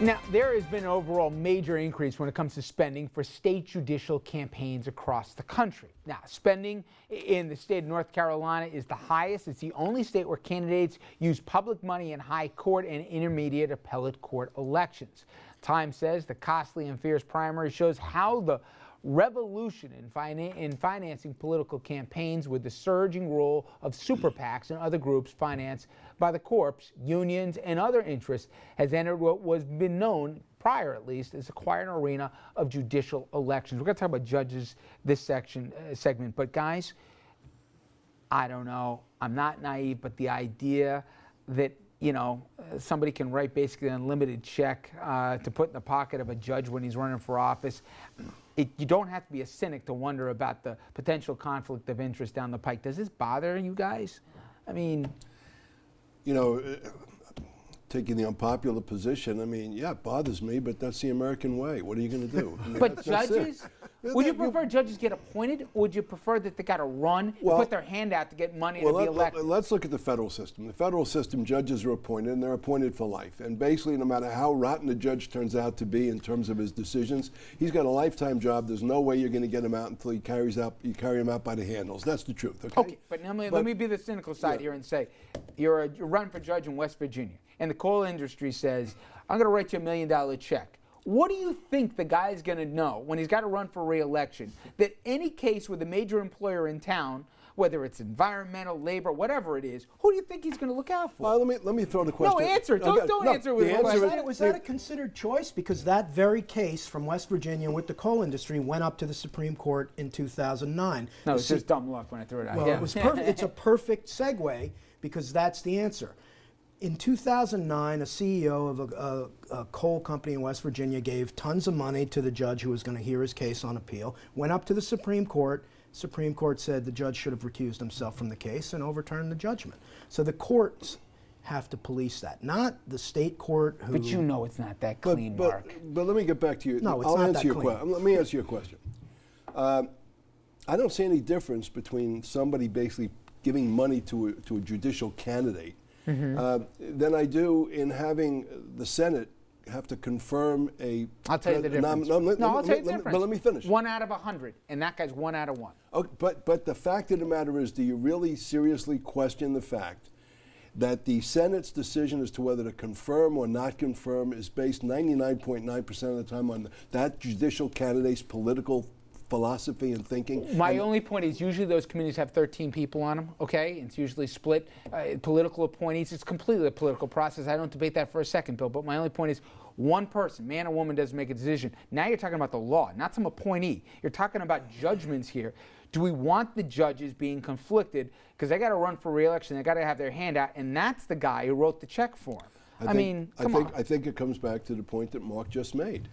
Now, there has been an overall major increase when it comes to spending for state judicial campaigns across the country. Now, spending in the state of North Carolina is the highest. It's the only state where candidates use public money in high court and intermediate appellate court elections. Time says the costly and fierce primary shows how the revolution in financing political campaigns with the surging role of super PACs and other groups financed by the corps, unions, and other interests has entered what was been known prior, at least, as a quiet arena of judicial elections. We're going to talk about judges this segment, but guys, I don't know. I'm not naive, but the idea that somebody can write basically an unlimited check to put in the pocket of a judge when he's running for office. You don't have to be a cynic to wonder about the potential conflict of interest down the pike. Does this bother you guys? I mean, taking the unpopular position, yeah, it bothers me, but that's the American way. What are you going to do? But judges? Would you prefer judges get appointed, or would you prefer that they got to run and put their hand out to get money to be elected? Let's look at the federal system. The federal system, judges are appointed, and they're appointed for life. And basically, no matter how rotten the judge turns out to be in terms of his decisions, he's got a lifetime job. There's no way you're going to get him out until you carry him out by the handles. That's the truth, okay? Okay, but let me be the cynical side here and say, you're running for judge in West Virginia, and the coal industry says, I'm going to write you $1 million check. What do you think the guy's going to know when he's got to run for re-election? That any case with a major employer in town, whether it's environmental, labor, whatever it is, who do you think he's going to look out for? Let me throw the question. No, answer. Don't answer with a question. Was that a considered choice? Because that very case from West Virginia with the coal industry went up to the Supreme Court in 2009. No, it's just dumb luck when I threw it out. Well, it was perfect. It's a perfect segue because that's the answer. In 2009, a CEO of a coal company in West Virginia gave tons of money to the judge who was going to hear his case on appeal, went up to the Supreme Court. Supreme Court said the judge should have recused himself from the case and overturned the judgment. So the courts have to police that, not the state court who... But you know it's not that clean, Mark. But let me get back to you. No, it's not that clean. Let me answer your question. I don't see any difference between somebody basically giving money to a judicial candidate than I do in having the Senate have to confirm a... I'll tell you the difference. I'll tell you the difference. But let me finish. 1 out of 100, and that guy's 1 out of 1. Okay, but the fact of the matter is, do you really seriously question the fact that the Senate's decision as to whether to confirm or not confirm is based 99.9% of the time on that judicial candidate's political philosophy and thinking? My only point is usually those committees have 13 people on them, okay? It's usually split. Political appointees, it's completely a political process. I don't debate that for a second, Bill, but my only point is one person, man or woman, doesn't make a decision. Now you're talking about the law, not some appointee. You're talking about judgments here. Do we want the judges being conflicted because they got to run for re-election, they got to have their hand out, and that's the guy who wrote the check for him? I think it comes back to the point that Mark just made.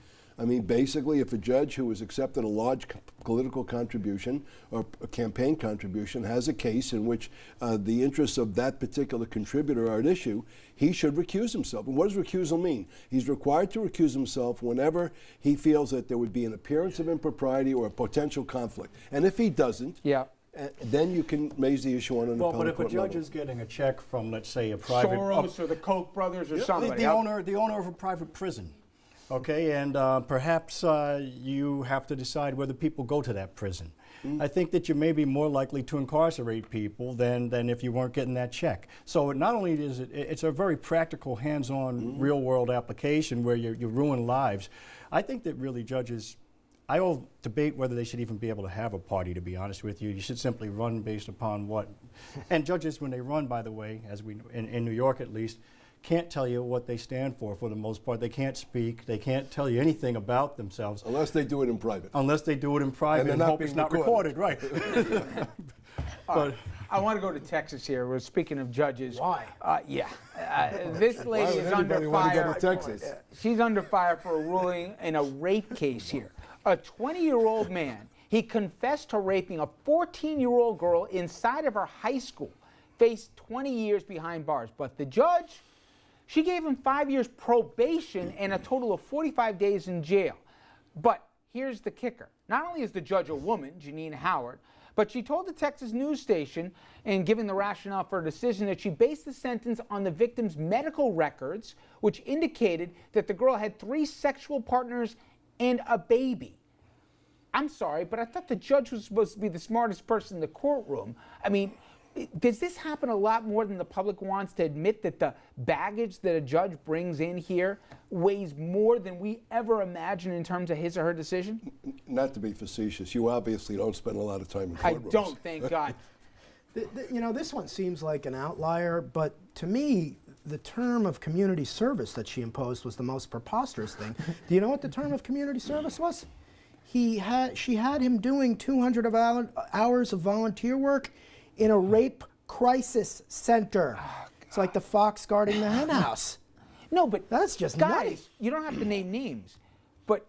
Basically, if a judge who has accepted a large political contribution or a campaign contribution has a case in which the interests of that particular contributor are at issue, he should recuse himself. And what does recusal mean? He's required to recuse himself whenever he feels that there would be an appearance of impropriety or a potential conflict. And if he doesn't, then you can raise the issue on an appellate court level. But if a judge is getting a check from, let's say, a private... Soros or the Koch brothers or somebody. The owner of a private prison. Okay, and perhaps you have to decide whether people go to that prison. I think that you may be more likely to incarcerate people than if you weren't getting that check. So not only is it's a very practical, hands-on, real-world application where you ruin lives. I think that really judges, I will debate whether they should even be able to have a party, to be honest with you. You should simply run based upon what, and judges, when they run, by the way, as we in New York at least, can't tell you what they stand for the most part. They can't speak. They can't tell you anything about themselves. Unless they do it in private. Unless they do it in private and hope it's not recorded. Right. But I want to go to Texas here. We're speaking of judges. Why? This lady is under fire. Go to Texas? She's under fire for a ruling in a rape case here. A 20-year-old man, he confessed to raping a 14-year-old girl inside of her high school, faced 20 years behind bars. But the judge, she gave him 5 years probation and a total of 45 days in jail. But here's the kicker. Not only is the judge a woman, Janine Howard, But she told the Texas news station, in giving the rationale for her decision, that she based the sentence on the victim's medical records, which indicated that the girl had 3 sexual partners and a baby. I'm sorry, but I thought the judge was supposed to be the smartest person in the courtroom. I mean, does this happen a lot more than the public wants to admit, that the baggage that a judge brings in here weighs more than we ever imagined in terms of his or her decision? Not to be facetious, you obviously don't spend a lot of time in I courtrooms. don't, thank God. You know, this one seems like an outlier, but to me, the term of community service that she imposed was the most preposterous thing. Do you know what the term of community service was? She had him doing 200 hours of volunteer work in a rape crisis center. It's like the fox guarding the hen house. No, but That's just guys, nutty. you don't have to name names, but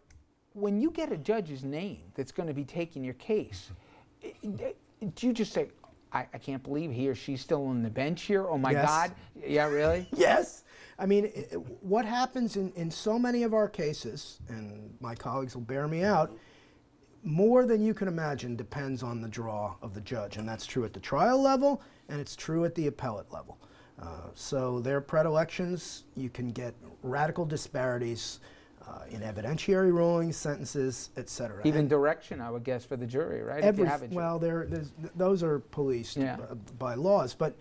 when you get a judge's name that's going to be taking your case, do you just say, I can't believe he or she's still on the bench here? Oh my Yes. God. Yeah, really? Yes. I mean, what happens in so many of our cases, and my colleagues will bear me out, more than you can imagine depends on the draw of the judge. And that's true at the trial level, and it's true at the appellate level. So their predilections, you can get radical disparities in evidentiary rulings, sentences, et cetera. Even direction, I would guess, for the jury, right? If you Every, have a jury. well, those are policed Yeah. by laws, but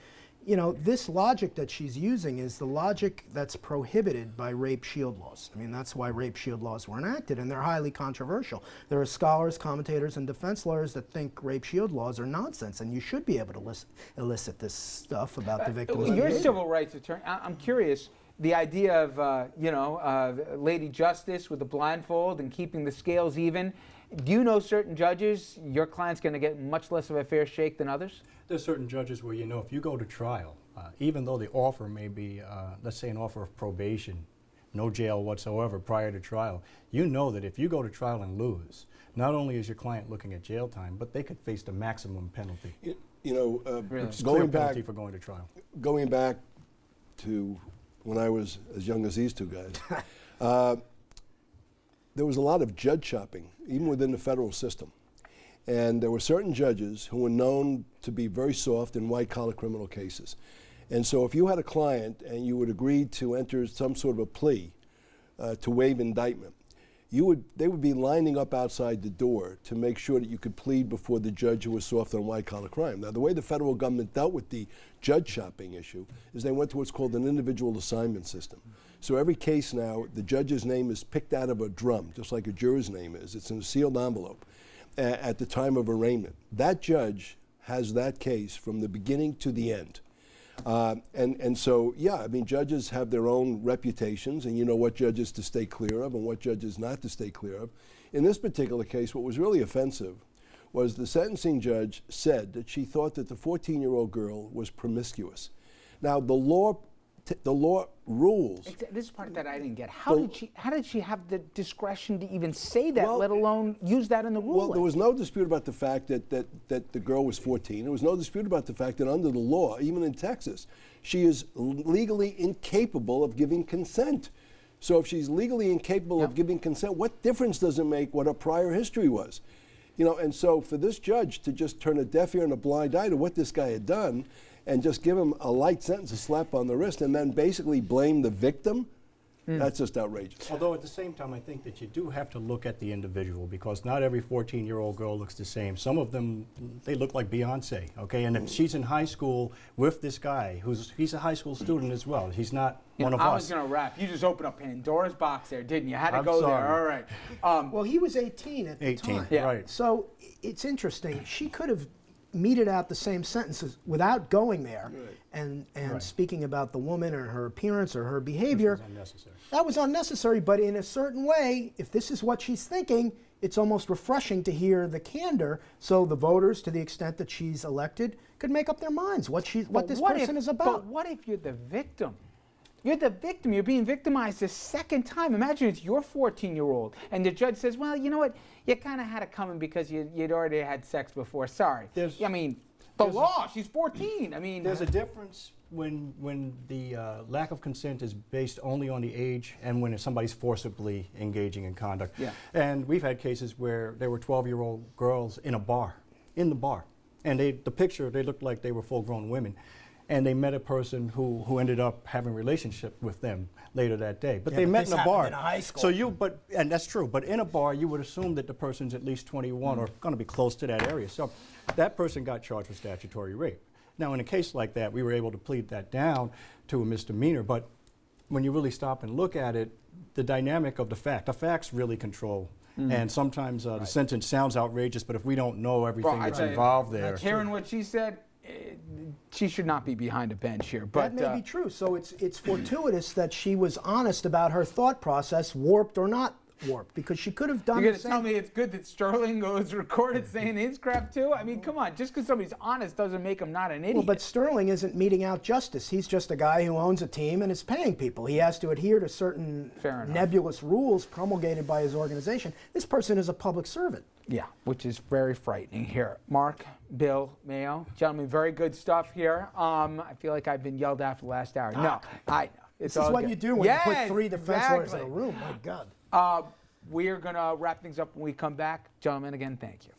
you know, this logic that she's using is the logic that's prohibited by rape shield laws. I mean, that's why rape shield laws were enacted, and they're highly controversial. There are scholars, commentators, and defense lawyers that think rape shield laws are nonsense, and you should be able to elicit this stuff about the victims. You're a civil rights attorney. I'm curious, the idea of, Lady Justice with the blindfold and keeping the scales even, do you know certain judges, your client's going to get much less of a fair shake than others? There's certain judges where, you know, if you go to trial, even though the offer may be, let's say, an offer of probation, no jail whatsoever prior to trial, you know that if you go to trial and lose, not only is your client looking at jail time, but they could face the maximum penalty. You know, Really? It's a clear going penalty back, for going to trial. going back to when I was as young as these two guys, there was a lot of judge shopping, even within the federal system. And there were certain judges who were known to be very soft in white-collar criminal cases. And so if you had a client and you would agree to enter some sort of a plea to waive indictment, they would be lining up outside the door to make sure that you could plead before the judge who was soft on white-collar crime. Now, the way the federal government dealt with the judge shopping issue is they went to what's called an individual assignment system. So every case now, the judge's name is picked out of a drum, just like a juror's name is. It's in a sealed envelope at the time of arraignment. That judge has that case from the beginning to the end. And so, yeah, I mean, judges have their own reputations, and you know what judges to stay clear of and what judges not to stay clear of. In this particular case, what was really offensive was the sentencing judge said that she thought that the 14-year-old girl was promiscuous. Now, the law rules. This is part that I didn't get. How did she have the discretion to even say that, let alone use that in the ruling? Well, there was no dispute about the fact that the girl was 14. There was no dispute about the fact that under the law, even in Texas, she is legally incapable of giving consent. So if she's legally incapable of giving consent, what difference does it make what her prior history was? You know, and so for this judge to just turn a deaf ear and a blind eye to what this guy had done and just give him a light sentence, a slap on the wrist, and then basically blame the victim, that's just outrageous. Although at the same time, I think that you do have to look at the individual, because not every 14-year-old girl looks the same. Some of them, they look like Beyonce, okay? And if she's in high school with this guy, he's a high school student as well. He's not one of us. I was going to wrap. You just opened up Pandora's box there, didn't you? Had to I'm go sorry. there. All right. Well, he was 18 at the 18, time. Yeah. right. So it's interesting. She could have meted out the same sentences without going there and Right. speaking about the woman or her appearance or her behavior. This was unnecessary. That was unnecessary, but in a certain way, if this is what she's thinking, it's almost refreshing to hear the candor, so the voters, to the extent that she's elected, could make up their minds what this person is about. But what if you're the victim? You're the victim. You're being victimized a second time. Imagine it's your 14-year-old, and the judge says, well, you know what? You kind of had it coming because you'd already had sex before. Sorry. I mean, the law, she's 14. I mean, There's a difference when the lack of consent is based only on the age and when somebody's forcibly engaging in conduct. Yeah. And we've had cases where there were 12-year-old girls in the bar, and the picture, they looked like they were full-grown women. And they met a person who ended up having a relationship with them later that day. But Yeah, they but met this in a happened bar. in a high school. So and that's true, but in a bar, you would assume that the person's at least 21 or going to be close to that area. So that person got charged with statutory rape. Now, in a case like that, we were able to plead that down to a misdemeanor, but when you really stop and look at it, the dynamic of the facts really control. And sometimes the sentence sounds outrageous, but if we don't know everything that's involved there. Hearing what she said, she should not be behind a bench here. But That may be true. So it's fortuitous that she was honest about her thought process, warped or not warped, because she could have done you're the going to same. tell me it's good that Sterling was recorded saying his crap too? I mean, come on. Just because somebody's honest doesn't make him not an idiot. Well, but Sterling isn't meting out justice. He's just a guy who owns a team and is paying people. He has to adhere to certain Fair enough. nebulous rules promulgated by his organization. This person is a public servant. Yeah, which is very frightening here. Mark, Bill, Mayo, gentlemen, very good stuff here. I feel like I've been yelled at for the last hour. No, I know. It's This is all what good. you do when you put Yes, 3 defense lawyers in a exactly. room. My God. We are going to wrap things up when we come back. Gentlemen, again, thank you.